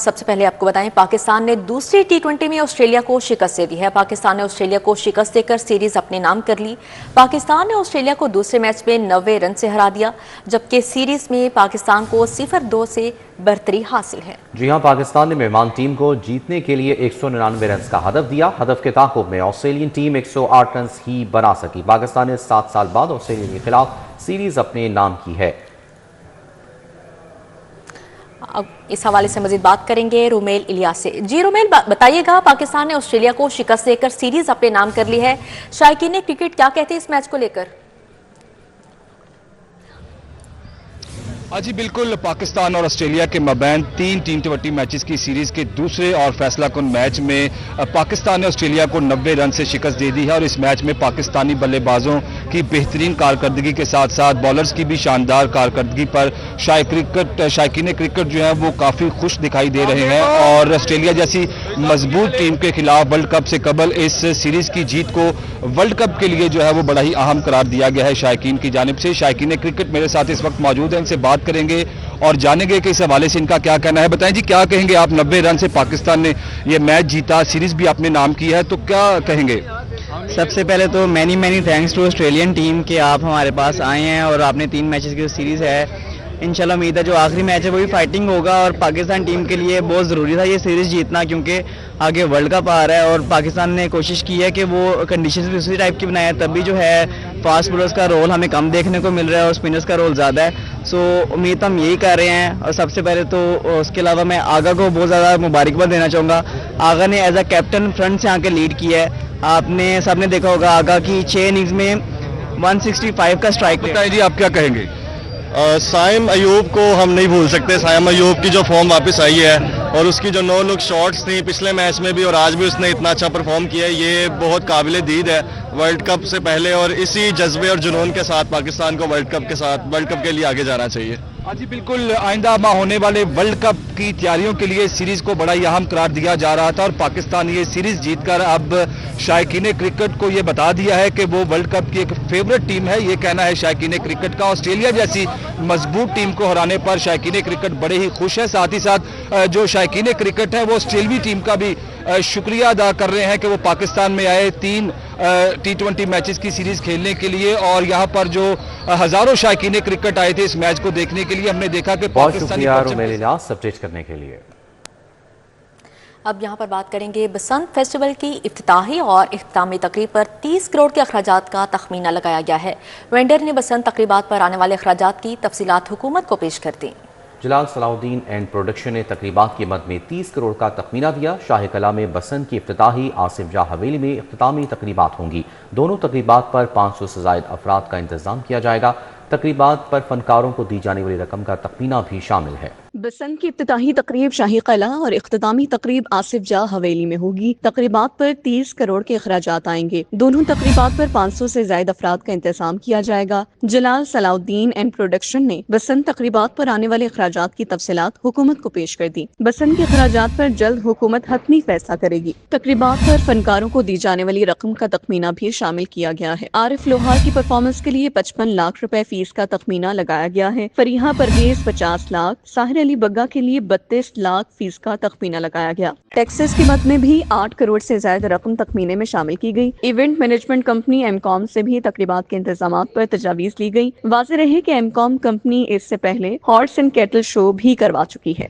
سب سے پہلے آپ کو بتائیں پاکستان نے دوسری ٹی20 میں آسٹریلیا کو شکست دے دی ہے۔ پاکستان نے آسٹریلیا کو شکست دے کر سیریز اپنے نام کر لی۔ پاکستان نے آسٹریلیا کو دوسرے میچ میں 90 رن سے ہرا دیا، جبکہ سیریز میں پاکستان کو 0-2 سے برتری حاصل ہے۔ جی ہاں، پاکستان نے مہمان ٹیم کو جیتنے کے لیے 199 رنز کا ہدف دیا۔ ہدف کے تعاقب میں آسٹریلین ٹیم 108 رنز ہی بنا سکی۔ پاکستان نے 7 سال بعد آسٹریلیا کے خلاف سیریز اپنے نام کی ہے۔ اب اس حوالے سے مزید بات کریں گے رومیل الیاس سے۔ جی رومیل، بتائیے گا، پاکستان نے آسٹریلیا کو شکست دے کر سیریز اپنے نام کر لی ہے، شائقین کرکٹ کیا کہتے ہیں اس میچ کو لے کر؟ جی بالکل، پاکستان اور آسٹریلیا کے مابین 3 ٹی20 میچز کی سیریز کے دوسرے اور فیصلہ کن میچ میں پاکستان نے آسٹریلیا کو 90 رن سے شکست دے دی ہے، اور اس میچ میں پاکستانی بلے بازوں کی بہترین کارکردگی کے ساتھ ساتھ بالرز کی بھی شاندار کارکردگی پر شائقین کرکٹ جو ہیں وہ کافی خوش دکھائی دے رہے ہیں، اور آسٹریلیا جیسی مضبوط ٹیم کے خلاف ورلڈ کپ سے قبل اس سیریز کی جیت کو ورلڈ کپ کے لیے جو ہے وہ بڑا ہی اہم قرار دیا گیا ہے شائقین کی جانب سے۔ شائقین کرکٹ میرے ساتھ اس وقت موجود ہیں، ان سے بات کریں گے اور جانیں گے کہ اس حوالے سے ان کا کیا کہنا ہے۔ بتائیں جی، کیا کہیں گے آپ؟ 90 رن سے پاکستان نے یہ میچ جیتا، سیریز بھی اپنے نام کی ہے، تو کیا کہیں گے؟ سب سے پہلے تو many thanks to Australian team کہ آپ ہمارے پاس آئے ہیں اور آپ نے 3 میچز کی جو سیریز ہے، انشاءاللہ امید ہے جو آخری میچ ہے وہ بھی فائٹنگ ہوگا، اور پاکستان ٹیم کے لیے بہت ضروری تھا یہ سیریز جیتنا، کیونکہ آگے ورلڈ کپ آ رہا ہے اور پاکستان نے کوشش کی ہے کہ وہ کنڈیشنز بھی اسی ٹائپ کی بنائے، تب بھی جو ہے فاسٹ بولرز کا رول ہمیں کم دیکھنے کو مل رہا ہے اور اسپنرز کا رول زیادہ ہے۔ سو امید ہم یہی کر رہے ہیں، اور سب سے پہلے تو اس کے علاوہ میں آغا کو بہت زیادہ مبارکباد دینا چاہوں گا۔ آغا نے ایز اے کیپٹن فرنٹ سے آ کے لیڈ کیا ہے، آپ نے سب نے دیکھا ہوگا آغا کی 6 اننگز میں 165 کا اسٹرائک ریٹ۔ بتائیں جی، آپ کیا کہیں گے؟ سائم ایوب کو ہم نہیں بھول سکتے۔ سائم ایوب کی جو فارم واپس آئی ہے اور اس کی جو 9 لک شاٹس تھیں پچھلے میچ میں بھی اور آج بھی اس نے اتنا اچھا پرفارم کیا ہے، یہ بہت قابل دید ہے ورلڈ کپ سے پہلے، اور اسی جذبے اور جنون کے ساتھ پاکستان کو ورلڈ کپ کے لیے آگے جانا چاہیے۔ جی بالکل، آئندہ ماہ ہونے والے ورلڈ کپ کی تیاریوں کے لیے سیریز کو بڑا ہی اہم قرار دیا جا رہا تھا، اور پاکستان یہ سیریز جیت کر اب شائقین کرکٹ کو یہ بتا دیا ہے کہ وہ ورلڈ کپ کی ایک فیورٹ ٹیم ہے، یہ کہنا ہے شائقین کرکٹ کا۔ آسٹریلیا جیسی مضبوط ٹیم کو ہرانے پر شائقین کرکٹ بڑے ہی خوش ہے، ساتھ ہی ساتھ جو شائقین کرکٹ ہیں وہ آسٹریلوی ٹیم کا بھی شکریہ ادا کر رہے ہیں کہ وہ پاکستان میں آئے 3 ٹی20 میچز کی سیریز کھیلنے کے لیے، اور یہاں پر جو ہزاروں شائقین کرکٹ آئے تھے اس میچ کو دیکھنے کے لیے، ہم نے دیکھا کہ بہت شکریہ رومیل الیاس اپڈیٹ کرنے کے لیے۔ اب یہاں پر بات کریں گے بسنت فیسٹیول کی افتتاحی اور اختتامی تقریب پر 30 کروڑ کے اخراجات کا تخمینہ لگایا گیا ہے۔ وینڈر نے بسنت تقریبات پر آنے والے اخراجات کی تفصیلات حکومت کو پیش کر دیں۔ جلال صلاح الدین اینڈ پروڈکشن نے تقریبات کی مد میں 30 کروڑ کا تخمینہ دیا۔ شاہ کلا میں بسنت کی افتتاحی، آصف جاہ حویلی میں اختتامی تقریبات ہوں گی۔ دونوں تقریبات پر 500 سے زائد افراد کا انتظام کیا جائے گا۔ تقریبات پر فنکاروں کو دی جانے والی رقم کا تخمینہ بھی شامل ہے۔ بسنت کی افتتاحی تقریب شاہی قلعہ اور اختتامی تقریب آصف جاہ حویلی میں ہوگی۔ تقریبات پر 30 کروڑ کے اخراجات آئیں گے۔ دونوں تقریبات پر 500 سے زائد افراد کا انتظام کیا جائے گا۔ جلال صلاح الدین اینڈ پروڈکشن نے بسنت تقریبات پر آنے والے اخراجات کی تفصیلات حکومت کو پیش کر دی۔ بسنت کے اخراجات پر جلد حکومت حتمی فیصلہ کرے گی۔ تقریبات پر فنکاروں کو دی جانے والی رقم کا تخمینہ بھی شامل کیا گیا ہے۔ عارف لوہار کی پرفارمنس کے لیے 55 لاکھ روپے فیس کا تخمینہ لگایا گیا ہے۔ فریحہ پرویز 50 لاکھ، ساحر علی بگا کے لیے 32 لاکھ فیس کا تخمینہ لگایا گیا۔ ٹیکسز کی مد میں بھی 8 کروڑ سے زائد رقم تخمینے میں شامل کی گئی۔ ایونٹ مینجمنٹ کمپنی ایم کام سے بھی تقریبات کے انتظامات پر تجاویز لی گئی۔ واضح رہے کہ ایم کام کمپنی اس سے پہلے ہارس اینڈ کیٹل شو بھی کروا چکی ہے۔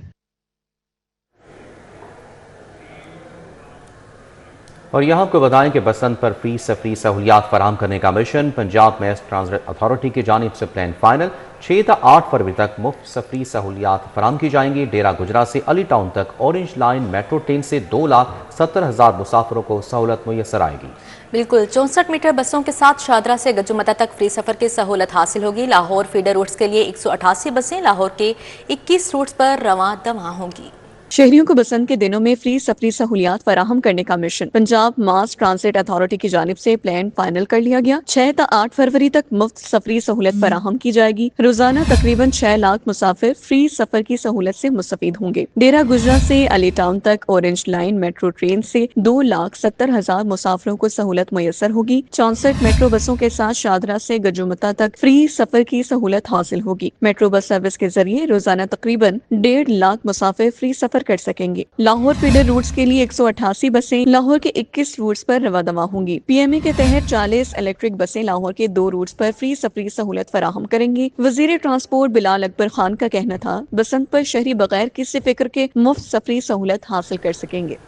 اور یہاں آپ کو بتائیں کہ بسنت پر فری سفری سہولیات فراہم کرنے کا mission Punjab mass transit authority کی جانب سے پلان فائنل۔ 6 تا 8 فروری تک مفت سفری سہولیات فراہم کی جائیں گی۔ ڈیرہ گجرا سے علی ٹاؤن تک اورنج لائن میٹرو ٹرین سے 2,70,000 مسافروں کو سہولت میسر آئے گی۔ بالکل 64 میٹر بسوں کے ساتھ شاہدرہ سے گجمتا تک فری سفر کی سہولت حاصل ہوگی۔ لاہور فیڈر روٹس کے لیے 188 بسیں لاہور کے 21 روٹس پر رواں دواں ہوں گی۔ شہریوں کو بسنت کے دنوں میں فری سفری سہولیات فراہم کرنے کا مشن پنجاب ماس ٹرانزٹ اتھارٹی کی جانب سے پلان فائنل کر لیا گیا۔ 6 تا 8 فروری تک مفت سفری سہولت فراہم کی جائے گی۔ روزانہ تقریباً 6 لاکھ مسافر فری سفر کی سہولت سے مستفید ہوں گے۔ ڈیرہ گجرا سے علی ٹاؤن تک اورنج لائن میٹرو ٹرین سے 2,70,000 مسافروں کو سہولت میسر ہوگی۔ 64 میٹرو بسوں کے ساتھ شاہدرہ سے گجمتا تک فری سفر کی سہولت حاصل ہوگی۔ میٹرو بس سروس کے ذریعے روزانہ تقریباً 1.5 لاکھ مسافر فری سفر सफर कर सकेंगे। लाहौर फीडर रूट्स के लिए 188 बसें लाहौर के 21 रूट्स पर रवादवा होंगी। PMA के तहत 40 इलेक्ट्रिक बसें लाहौर के 2 रूट्स पर फ्री सफरी सहूलत फराहम करेंगी। वजीर ट्रांसपोर्ट बिलाल अकबर खान का कहना था, बसंत पर शहरी बगैर किसी फिक्र के मुफ्त सफरी सहूलत हासिल कर सकेंगे।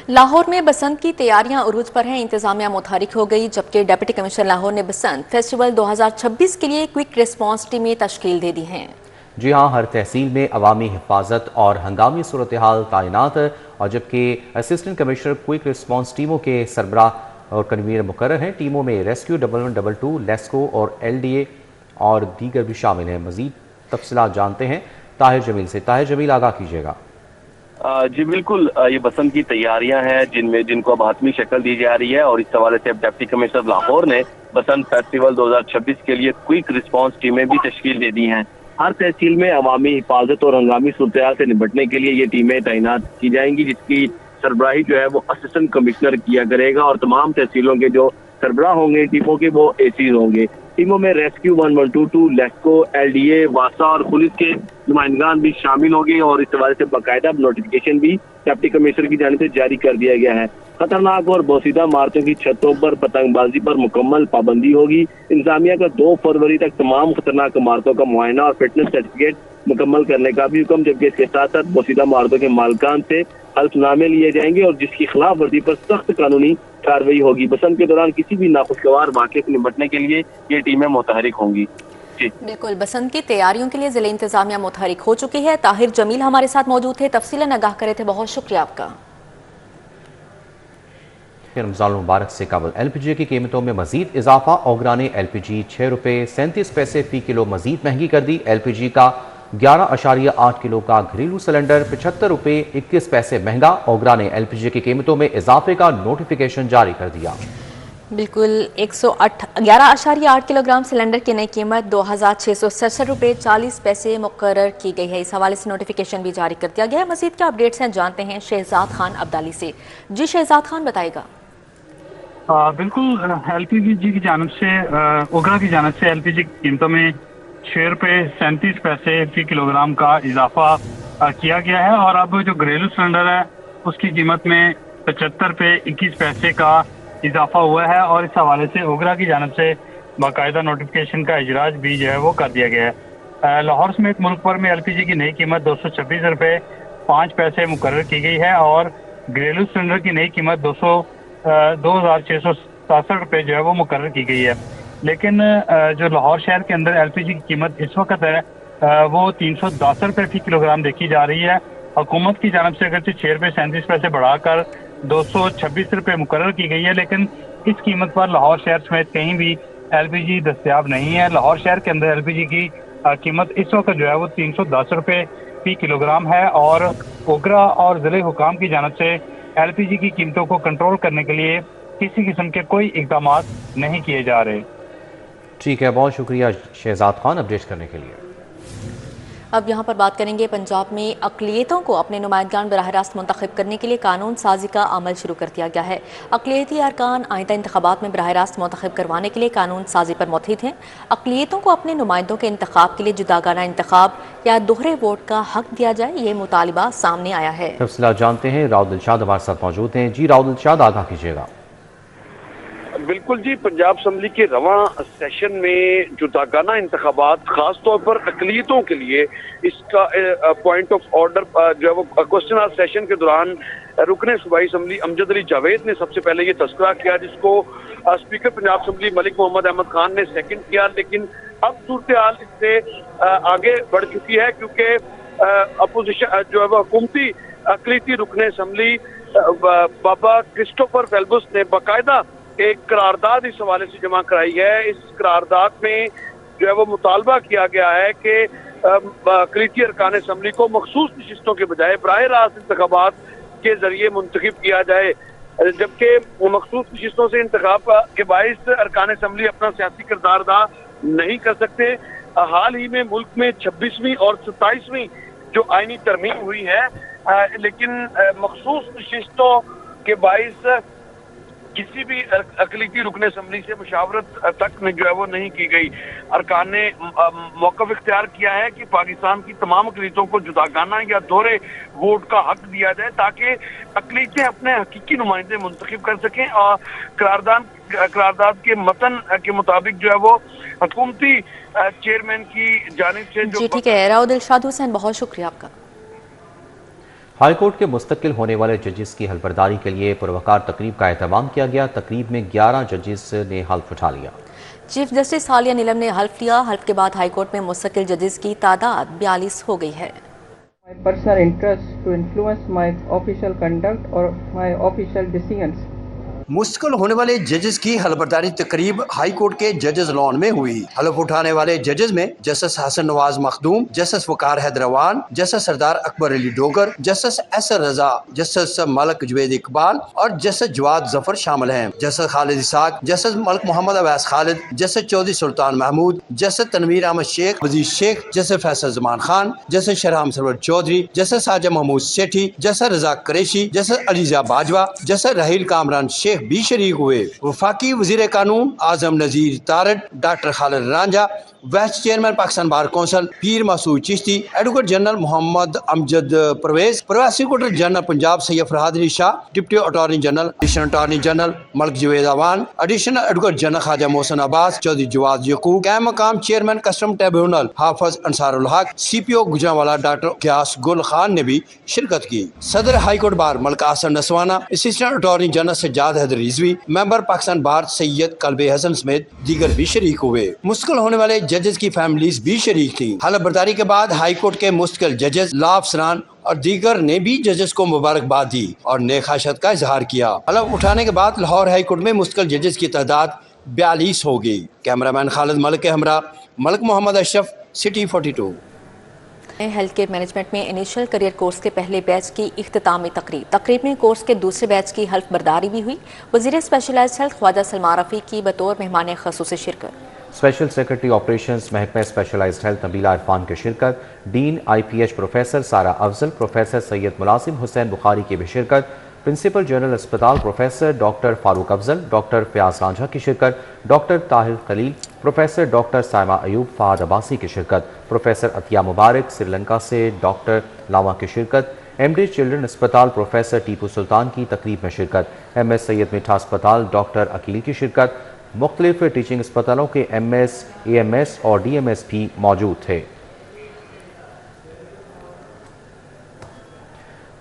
लाहौर में बसंत की तैयारियां उरूज पर हैं। इंतजामिया मुतहरिक हो गई, जबकि डिप्टी कमिश्नर लाहौर ने बसंत फेस्टिवल 2026 के लिए क्विक रिस्पांस टीमें तश्कील दे दी हैं। जी हाँ, हर तहसील में अवामी हिफाजत और हंगामी सूरत हाल तैनात, और जबकि असिस्टेंट कमिश्नर क्विक रिस्पांस टीमों के सरबराह और कन्वीनर मुकर्रर हैं। टीमों में रेस्क्यू 1122, लेस्को और LDA और दीगर भी शामिल हैं। मजीद तफसीलात जानते हैं ताहिर जमील से। ताहिर जमील, आगाह कीजिएगा। जी बिल्कुल, ये बसंत की तैयारियां हैं जिनको अब हाथमी शक्ल दी जा रही है, और इस हवाले से डिप्टी कमिश्नर लाहौर ने बसंत फेस्टिवल 2026 के लिए क्विक रिस्पांस टीमें भी तश्कील दे दी हैं। हर तहसील में अवामी हिफाजत और हंगामी सूरत से निपटने के लिए ये टीमें तैनात की जाएंगी, जिसकी सरबराही जो है वो असिस्टेंट कमिश्नर किया करेगा, और तमाम तहसीलों के जो सरबराह होंगे टीमों के वो एसीज होंगे। टीमों में रेस्क्यू 1122, लेस्को, LDA, वासा और पुलिस के नुमाइंदगान भी शामिल होंगे, और इस हवाले से बाकायदा नोटिफिकेशन भी डिप्टी कमिश्नर की जानिब से जारी कर दिया गया है। खतरनाक और बोसीदा इमारतों की छतों पर पतंगबाजी पर मुकम्मल पाबंदी होगी। इंतजामिया का 2 फरवरी तक तमाम खतरनाक इमारतों का मुआयना और फिटनेस सर्टिफिकेट मुकम्मल करने का भी हुक्म, जबकि इसके साथ साथ बोसीदा इमारतों के मालकान से हल्फनामे लिए जाएंगे और जिसकी खिलाफ वर्जी पर सख्त कानूनी कार्रवाई होगी। बसंत के दौरान किसी भी नाखुशगवार वाक़े से निपटने के लिए ये टीमें मुतहरिक होंगी। बिल्कुल, बसंत की तैयारियों के लिए जिले इंतजामिया मुतहरिक हो चुकी है। ताहिर जमील हमारे साथ मौजूद थे, तफसीलन आगाह करे थे, बहुत शुक्रिया आपका। रमजान मुबारक से कबल LPG की कीमतों में मजीद इजाफा। ओगरा ने LPG 6 रुपये 37 पैसे फी किलो मजीद महंगी कर दी। LPG का 11.8 किलो का घरेलू सिलेंडर 75 रुपये 21 पैसे महंगा। ओगरा ने LPG की कीमतों में इजाफे का नोटिफिकेशन जारी कर दिया। बिल्कुल, 11.8 किलोग्राम सिलेंडर की नई कीमत 2667 रुपये 40 पैसे मुकर्रर की गई है। इस हवाले से नोटिफिकेशन भी जारी कर दिया गया है। मजीद क्या अपडेट्स हैं जानते हैं शहजाद खान अब्दाली से। जी शहजाद खान, बताएगा। बिल्कुल, LPG की जानब से ओगरा की जानब से LPG की कीमतों में 6 रुपये 37 पैसे फी किलोग्राम का इजाफा किया गया है, और अब जो घरेलू सिलेंडर है उसकी कीमत में 75 रुपये 21 पैसे का इजाफा हुआ है, और इस हवाले से ओगरा की जानब से बाकायदा नोटिफिकेशन का इजराज भी जो है वो कर दिया गया है। लाहौर समेत मुल्क भर में LPG की नई कीमत 226 रुपये 5 पैसे मुकर्रर की गई है, और घरेलू सिलेंडर की नई कीमत 2667 रुपये जो है वो मुकर्रर की गई है। लेकिन जो लाहौर शहर के अंदर LPG की कीमत इस वक्त है वो 310 रुपये फी किलोग्राम देखी जा रही है। हुकूमत की जानब से अगरचे 6 रुपये 37 पैसे बढ़ाकर 226 रुपये मुकर्रर की गई है, लेकिन इस कीमत पर लाहौर शहर समेत कहीं भी LPG दस्तयाब नहीं है। लाहौर शहर के अंदर LPG की कीमत इस वक्त जो है वो 310 रुपये फी किलोग्राम है, और ओगरा और जिले हुकाम की जानब से LPG की कीमतों को कंट्रोल करने के लिए किसी किस्म के कोई इकदाम नहीं किए जा रहे। ठीक है, बहुत शुक्रिया शहजाद खान अपडेट करने के लिए। अब यहाँ पर बात करेंगे, पंजाब में अक़लियतों को अपने नुमाइंदगान बराह रास्त मुंतखब करने के लिए कानून साजी का अमल शुरू कर दिया गया है। अक़लियती अरकान आइंदा इंतखाबात में बराह रास्त मुंतखब करवाने के लिए कानून साजी पर मुतहिद हैं। अक़लियतों को अपने नुमाइंदों के इंतखाब के लिए जुदागाना इंतखाब या दोहरे वोट का हक दिया जाए, ये मुतालिबा सामने आया है। तफसीलात जानते हैं, राव दिलशाद हमारे साथ मौजूद हैं। जी राव दिलशाद, आगाह कीजिएगा। बिल्कुल जी, पंजाब असम्बली के रवां सेशन में जुदागाना इंतखाबात खास तौर पर अक़लियतों के लिए इसका पॉइंट ऑफ ऑर्डर जो है वो क्वेश्चन आवर सेशन के दौरान रुकने सूबाई असम्बली अमजद अली जावेद ने सबसे पहले ये तस्करा किया, जिसको स्पीकर पंजाब असम्बली मलिक मोहम्मद अहमद खान ने सेकंड किया। लेकिन अब सूरत हाल इससे आगे बढ़ चुकी है, क्योंकि अपोजिशन जो है वो हुकूमती अक़लियती रुकने असम्बली बाबा क्रिस्टोफर फेल्बस ने बाकायदा एक करारदाद इस हवाले से जमा कराई है। इस करारदाद में जो है वो मुतालबा किया गया है कि अक़लियती अरकान असम्बली को मखसूस नशिस्तों के बजाय बराह रास्त इंतखाबात के जरिए मुंतखब किया जाए, जबकि मखसूस नशिस्तों से इंतखाब के बाइस अरकान असम्बली अपना सियासी किरदार अदा नहीं कर सकते। हाल ही में मुल्क में 26वीं और 27वीं जो आईनी तरमीम हुई है, लेकिन मखसूस नशिस्तों के बाइस किसी भी अकलीती रुकन असम्बली से मुशावरत तक ने जो है वो नहीं की गई। अरकान ने मौक़िफ़ इख्तियार किया है कि पाकिस्तान की तमाम अकलीतों को जुदागाना या दोहरे वोट का हक दिया जाए ताकि अकलीतें अपने हकीकी नुमाइंदे मुंतखब कर सकें और करारदाद के मतन के मुताबिक जो है वो हुकूमती चेयरमैन की जानिब से जी ठीक है, राव दिलशाद हुसैन, बहुत शुक्रिया आपका। हाई कोर्ट के मुस्तकिल होने वाले जजेस की हल्फबर्दारी के लिए पुरवकार तकरीब का एहतमाम किया गया। तकरीब में 11 जजेस ने हल्फ उठा लिया। चीफ जस्टिस हालिया नीलम ने हल्फ लिया। हल्फ के बाद हाई कोर्ट में मुस्तकिल जजेस की तादाद 42 हो गई है। My personal interest to influence my official conduct or my official decisions. मुश्किल होने वाले जजेस की हल्फबर्दारी तकरीब हाई कोर्ट के जजेस लॉन में हुई। हल्फ उठाने वाले जजेस में justice Hasan Nawaz Makhdoom, justice Waqar Haidarwan, justice Sardar Akbar Ali Dogar, justice S Raza, justice Malik Juwaid Iqbal और जस्टिस जवाद जफर शामिल हैं। Justice Khalid Ishaq, justice Malik Mohammad Awais Khalid, justice Chaudhry Sultan Mahmood, justice Tanveer Ahmed Sheikh, Wazir Sheikh, justice Faisal Zaman Khan, justice Sharham Sarwar Chaudhry, justice Saja Mahmood Sethi, justice Raza Qureshi, justice Aliza Bajwa, justice Raheel Kamran Sheikh भी शरीक हुए। वफाकी वजीर कानून Azam Nazir Tarar, doctor Khalid Ranjha, vice chairman Pakistan bar council Pir Masood Chishti, advocate general Mohammad Amjad Pervez, प्रवासी secretary general Punjab Syed Farhad Ali Shah, deputy attorney general, additional attorney general Malik Juwaid Awan, additional advocate general Khawaja Mohsin Abbas, Chaudhry Jawad Yaqub, कैम मकाम chairman custom tribunal Hafiz Ansarul Haq, CPO Gujranwala doctor gas गुल खान ने भी शिरकत की। सदर high court bar Malik Ahsan Naswana, assistant attorney general Sajjad Haider Rizvi, member Pakistan bar Syed Kalbe Hasan समेत दीगर भी शरीक हुए। मुश्किल होने वाले जजेस की फैमिलीज भी शरीक थी। हल्फबर्दारी के बाद हाई कोर्ट के मुस्तकिल जजेस ला अफसरान और दीगर ने भी जजेस को मुबारकबाद दी और नेखाशत का इजहार किया। हल्फ उठाने के बाद लाहौर हाई कोर्ट में मुस्तकिल जजेस की तादाद 42 हो गई। कैमरामैन खालिद मलिक के हमरा Malik Mohammad Ashraf, city 42। Health care management में इनिशियल करियर कोर्स के पहले बैच की इख्तितामी तकरीब में कोर्स के दूसरे बैच की हल्फ बर्दारी भी हुई। वजीर स्पेशलाइज्ड हेल्थ ख्वाजा सलमान रफीक की बतौर मेहमान खसूसी शिरकत। स्पेशल सेक्रेटरी ऑपरेशंस महकमा स्पेशलाइज्ड हेल्थ नबीला इरफान की शिरकत। डीन IPH प्रोफेसर सारा अफजल, प्रोफेसर सैयद मुलाजिम हुसैन बुखारी की भी शिरकत। प्रिंसिपल जनरल अस्पताल professor doctor Farooq Afzal, doctor Fayyaz Ranjha की शिरकत। Doctor Tahir Khalil, professor doctor Saima Ayub Fahad Abbasi की शिरकत। प्रोफेसर अतिया मुबारक श्रीलंका से डॉक्टर लावा की शिरकत। MD चिल्ड्रन अस्पताल प्रोफेसर टीपू सुल्तान की तकरीब में शिरकत। MS सैयद मिठा अस्पताल डॉक्टर अकील की शिरकत। मुख्तलिफ टीचिंग अस्पतालों के MS, AMS और DMS भी मौजूद थे।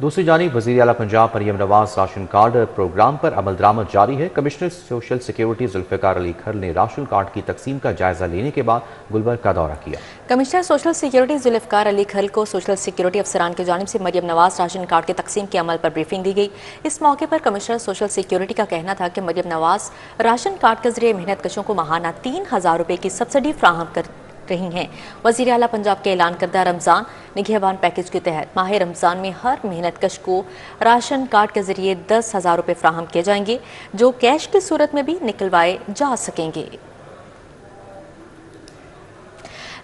दूसरी जानिब वज़ीर आला Punjab Maryam Nawaz ration card program पर अमल दरामद जारी है। Commissioner social security Zulfiqar Ali Khar ने राशन कार्ड की तकसीम का जायजा लेने के बाद गुलबर्ग का दौरा किया। Commissioner social security Zulfiqar Ali Khar को सोशल सिक्योरिटी अफसरान की जानिब से मरियम नवाज राशन कार्ड की तकसीम के अमल पर ब्रीफिंग दी गई। इस मौके पर कमिश्नर सोशल सिक्योरिटी का कहना था कि मरियम नवाज राशन कार्ड के जरिए मेहनत कशों को माहाना 3000 रुपये की सब्सिडी फ्राहम कर रही हैं। वज़ीर आला पंजाब के ऐलान करदा रमज़ान निगहबान पैकेज के तहत माह रमज़ान में हर मेहनत कश को राशन कार्ड के जरिए 10,000 रुपये फ्राहम किए जाएंगे, जो कैश की सूरत में भी निकलवाए जा सकेंगे।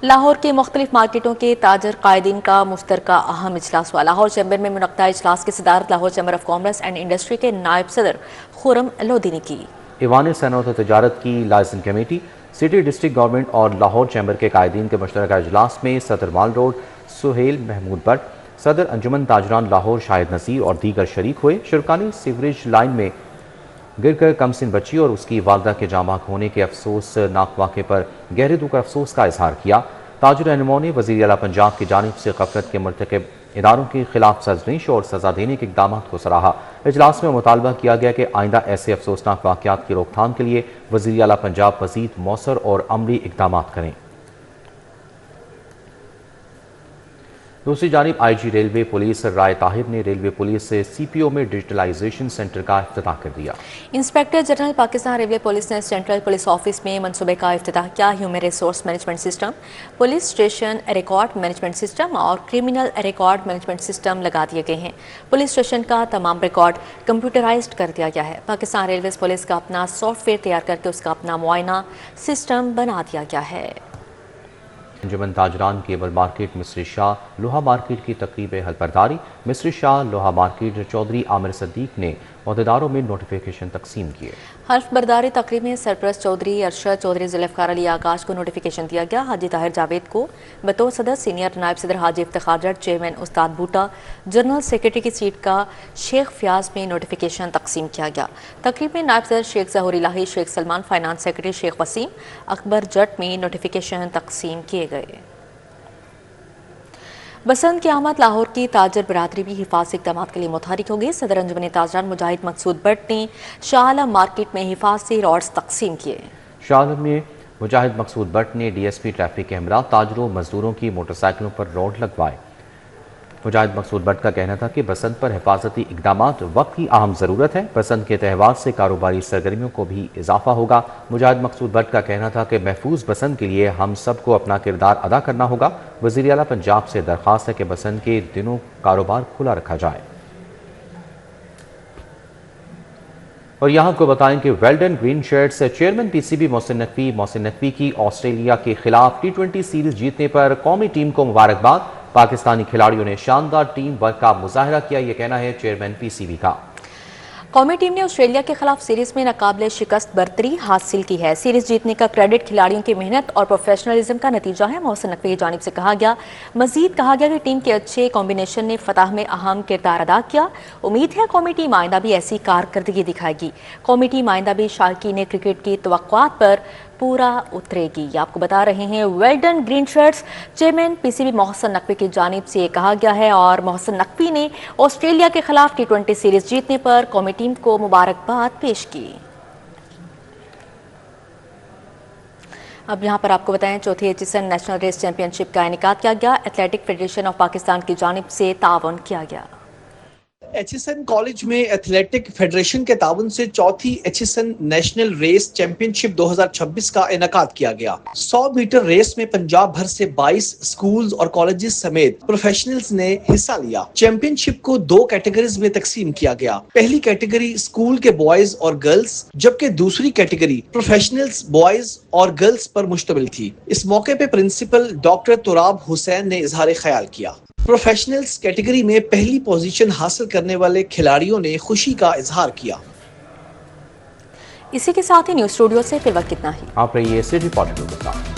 लाहौर के मुख्तलिफ मार्केटों के ताजर कायदीन का मुश्तरका अहम इजलास हुआ। लाहौर चैम्बर में मुनक्का इजलास की सदारत Lahore chamber of commerce and industry के नायब सदर खुरम लोधी ने की। ईवान सनअत व तिजारत की license committee, city district government और लाहौर चैम्बर के कायदीन के मुश्तरका इजलास में सदर माल रोड सुहेल महमूद भट्ट, सदर अंजुमन ताजरान लाहौर शाहिद नसीर और दीगर शरीक हुए। शुरकानी सीवरेज लाइन में गिरकर कमसिन बच्ची और उसकी वालदा के जामाक होने के अफसोसनाक वाक़े पर गहरे दुख और अफसोस का इजहार किया। ताजुर रहनुमाओं ने वज़ीर आला पंजाब की जानिब से गफलत के मुर्तकिब इदारों के खिलाफ सजनिश और सज़ा देने के इक़दाम को सराहा। इजलास में मुतालबा किया गया कि आइंदा ऐसे अफसोसनाक वाक़यात की रोकथाम के लिए वज़ीर आला पंजाब मज़ीद मौसर और अमली इक़दाम करें। दूसरी जानिब IG रेलवे पुलिस राय ताहिर ने रेलवे पुलिस से CPO में डिजिटलाइजेशन सेंटर का इफ्तिताह कर दिया। Inspector general Pakistan railway police ने सेंट्रल पुलिस ऑफिस में मनसूबे का इफ्तिताह किया। Human resource management system, police station record management system और क्रिमिनल रिकॉर्ड मैनेजमेंट सिस्टम लगा दिए गए हैं। पुलिस स्टेशन का तमाम रिकॉर्ड कंप्यूटराइज्ड कर दिया गया है। पाकिस्तान रेलवे पुलिस का अपना सॉफ्टवेयर तैयार करके उसका अपना मुआयना सिस्टम बना दिया गया है। अंजुमन ताजरान केबल मार्केट मिस्री शाह लोहा मार्केट की तकरीब हल्फबर्दारी मिस्री शाह लोहा मार्केट चौधरी आमिर सद्दीक ने अहदेदारों में नोटिफिकेशन तकसीम किए। हल्फ बर्दारी तकरीब में सरपरस्त चौधरी अरशद चौधरी जुल्फ़िकार अली आकाश को नोटिफिकेशन दिया गया। हाजी ताहिर जावेद को बतौर सदर, सीनियर नायब सदर हाजी इफ्तिखार जट, चेयरमैन उस्ताद बूटा, जनरल सेक्रेटरी की सीट का शेख फयाज में नोटिफिकेशन तकसीम किया गया। तकरीब में नायब सदर शेख ज़हूर इलाही, शेख सलमान, फाइनेंस सेक्रेटरी शेख वसीम अकबर जट में नोटिफिकेशन तकसीम किए गए। बसंत की आमद लाहौर की ताजर बरादरी भी हिफाजती इक़दाम के लिए मुतहरिक हो गई। सदर अंजुमन ताजरान मुजाहिद मकसूद भट्ट ने शाह आलम मार्केट में हिफाजती रॉड्स तकसीम किए। शाह आलम में मुजाहिद मकसूद भट्ट ने डीएसपी ट्रैफिक के हमरा ताजरों मजदूरों की मोटरसाइकिलों पर रोड लगवाए। मुजाहिद मकसूद भट्ट का कहना था कि बसंत पर हिफाजती इक़दामात वक्त की अहम ज़रूरत है। बसंत के त्यौहार से कारोबारी सरगर्मियों को भी इजाफा होगा। मुजाहिद मकसूद भट्ट का कहना था कि महफूज बसंत के लिए हम सबको अपना किरदार अदा करना होगा। वज़ीर आला पंजाब से दरख्वास्त है कि बसंत के दिनों कारोबार खुला रखा जाए। और यहाँ को बताएं कि well done green shirts chairman PCB Mohsin Naqvi की ऑस्ट्रेलिया के खिलाफ T20 सीरीज जीतने पर कौमी टीम को मुबारकबाद। पाकिस्तानी खिलाड़ियों ने शानदार टीम वर्क का मुजाहरा किया, ये कहना है चेयरमैन पीसीबी का। कौमी टीम ने ऑस्ट्रेलिया के खिलाफ सीरीज में नाकाबिले शिकस्त बरतरी हासिल की है। सीरीज जीतने का क्रेडिट खिलाड़ियों की मेहनत और प्रोफेशनलिज्म का नतीजा है, मोहसिन नकवी की जानिब से कहा गया। मजीद कहा गया कि टीम के अच्छे कॉम्बिनेशन ने फतह में अहम किरदार अदा किया। उम्मीद है कौमी टीम आइंदा भी ऐसी कारकर्दगी दिखाएगी। कौमी टीम आइंदा भी शारकीन क्रिकेट की तवक्कुआत पर पूरा उतरेगी। ये आपको बता रहे हैं well done green shirts chairman PCB Mohsin Naqvi की जानिब से ये कहा गया है। और मोहसिन नकवी ने ऑस्ट्रेलिया के खिलाफ T20 सीरीज जीतने पर कौमी टीम को मुबारकबाद पेश की। अब यहाँ पर आपको बताएं चौथी एचिसन नेशनल रेस चैंपियनशिप का इनेकाद किया गया। एथलेटिक फेडरेशन ऑफ पाकिस्तान की जानिब से तावन किया गया। एचएसएन कॉलेज में एथलेटिक फेडरेशन के ताउन से चौथी एचएसएन नेशनल रेस चैंपियनशिप 2026 का इनेकाद किया गया। 100 मीटर रेस में पंजाब भर से 22 स्कूल्स और कॉलेजेस समेत प्रोफेशनल्स ने हिस्सा लिया। चैंपियनशिप को 2 कैटेगरीज में तकसीम किया गया। पहली कैटेगरी स्कूल के बॉयज और गर्ल्स, जबकि दूसरी कैटेगरी प्रोफेशनल्स बॉयज और गर्ल्स पर मुश्तमिल थी। इस मौके पे प्रिंसिपल डॉक्टर तुराब हुसैन ने इजहार ख्याल किया। प्रोफेशनल्स कैटेगरी में पहली पोजीशन हासिल करने वाले खिलाड़ियों ने खुशी का इजहार किया। इसी के साथ ही न्यूज़ स्टूडियो से फिर वक्त कितना ही। आप रहिए सिटी रिपोर्टर के साथ।